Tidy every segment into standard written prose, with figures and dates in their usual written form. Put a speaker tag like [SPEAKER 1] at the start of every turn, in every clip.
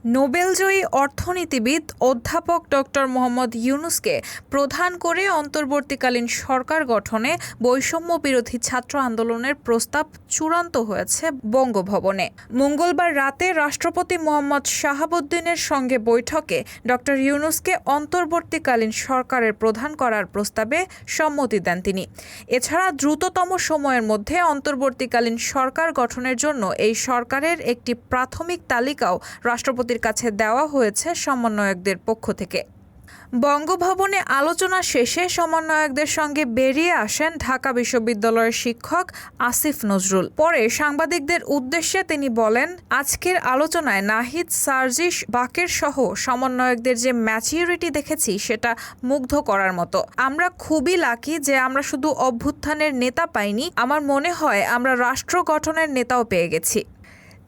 [SPEAKER 1] নোবেলজয়ী অর্থনীতিবিদ অধ্যাপক ডক্টর মোহাম্মদ ইউনূসকে প্রধান করে অন্তর্বর্তীকালীন সরকার গঠনে বৈষম্য বিরোধী ছাত্র আন্দোলনের প্রস্তাব চূড়ান্ত হয়েছে বঙ্গভবনে। মঙ্গলবার রাতে রাষ্ট্রপতি মোহাম্মদ শাহাবুদ্দিনের সঙ্গে বৈঠকে ডক্টর ইউনূসকে অন্তর্বর্তীকালীন সরকারের প্রধান করার প্রস্তাবে সম্মতি দেন তিনি। এছাড়া দ্রুততম সময়ের মধ্যে অন্তর্বর্তীকালীন সরকার গঠনের জন্য এই সরকারের একটি প্রাথমিক তালিকাও রাষ্ট্রপতির কাছে দেওয়া হয়েছে সমন্বয়কদের পক্ষ থেকে। বঙ্গভবনে আলোচনা শেষে সমন্বয়কদের সঙ্গে বেরিয়ে আসেন ঢাকা বিশ্ববিদ্যালয়ের শিক্ষক আসিফ নজরুল। পরে সাংবাদিকদের উদ্দেশ্যে তিনি বলেন, আজকের আলোচনায় নাহিদ, সার্জিস, বাকের সহ সমন্বয়কদের যে ম্যাচিউরিটি দেখেছি সেটা মুগ্ধ করার মতো। আমরা খুবই লাকি যে আমরা শুধু অভ্যুত্থানের নেতা পাইনি, আমার মনে হয় আমরা রাষ্ট্র গঠনের নেতাও পেয়ে গেছি।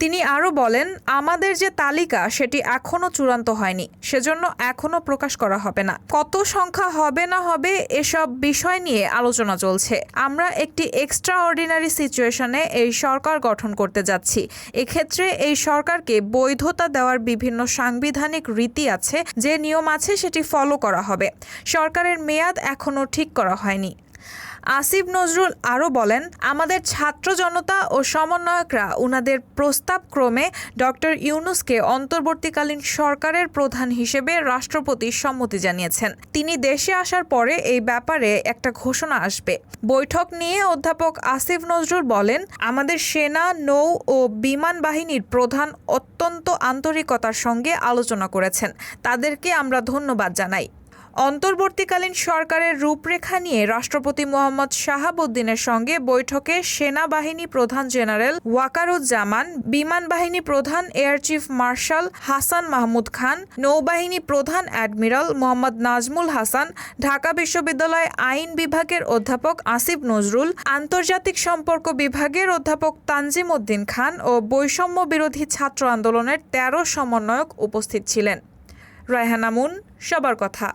[SPEAKER 1] তিনি আরও বলেন, আমাদের যে তালিকা সেটি এখনও চূড়ান্ত হয়নি, সেজন্য এখনও প্রকাশ করা হবে না। কত সংখ্যা হবে না হবে এসব বিষয় নিয়ে আলোচনা চলছে। আমরা একটি এক্সট্রা অর্ডিনারি সিচুয়েশনে এই সরকার গঠন করতে যাচ্ছি। এক্ষেত্রে এই সরকারকে বৈধতা দেওয়ার বিভিন্ন সাংবিধানিক রীতি আছে, যে নিয়ম আছে সেটি ফলো করা হবে। সরকারের মেয়াদ এখনও ঠিক করা হয়নি। আসিফ নজরুল আরও বলেন, আমাদের ছাত্র জনতা ও সমন্বয়করা উনাদের প্রস্তাব ক্রমে ডক্টর ইউনূসকে অন্তর্বর্তীকালীন সরকারের প্রধান হিসেবে রাষ্ট্রপতির সম্মতি জানিয়েছেন। তিনি দেশে আসার পরে এই ব্যাপারে একটা ঘোষণা আসবে। বৈঠক নিয়ে অধ্যাপক আসিফ নজরুল বলেন, আমাদের সেনা, নৌ ও বিমান বাহিনীর প্রধান অত্যন্ত আন্তরিকতার সঙ্গে আলোচনা করেছেন। তাদেরকে আমরা ধন্যবাদ জানাই। অন্তর্বর্তীকালীন সরকারের রূপরেখা নিয়ে রাষ্ট্রপতি মোহাম্মদ শাহাবুদ্দিনের সঙ্গে বৈঠকে সেনাবাহিনী প্রধান জেনারেল ওয়াকারুজ্জামান, বিমান বাহিনী প্রধান air chief marshal Hasan Mahmud Khan, নৌবাহিনী প্রধান অ্যাডমিরাল মোহাম্মদ নাজমুল হাসান, ঢাকা বিশ্ববিদ্যালয় আইন বিভাগের অধ্যাপক আসিফ নজরুল, আন্তর্জাতিক সম্পর্ক বিভাগের অধ্যাপক তানজিম উদ্দিন খান ও বৈষম্য বিরোধী ছাত্র আন্দোলনের ১৩ সমন্বয়ক উপস্থিত ছিলেন। রায়হান আমুন, সবার কথা।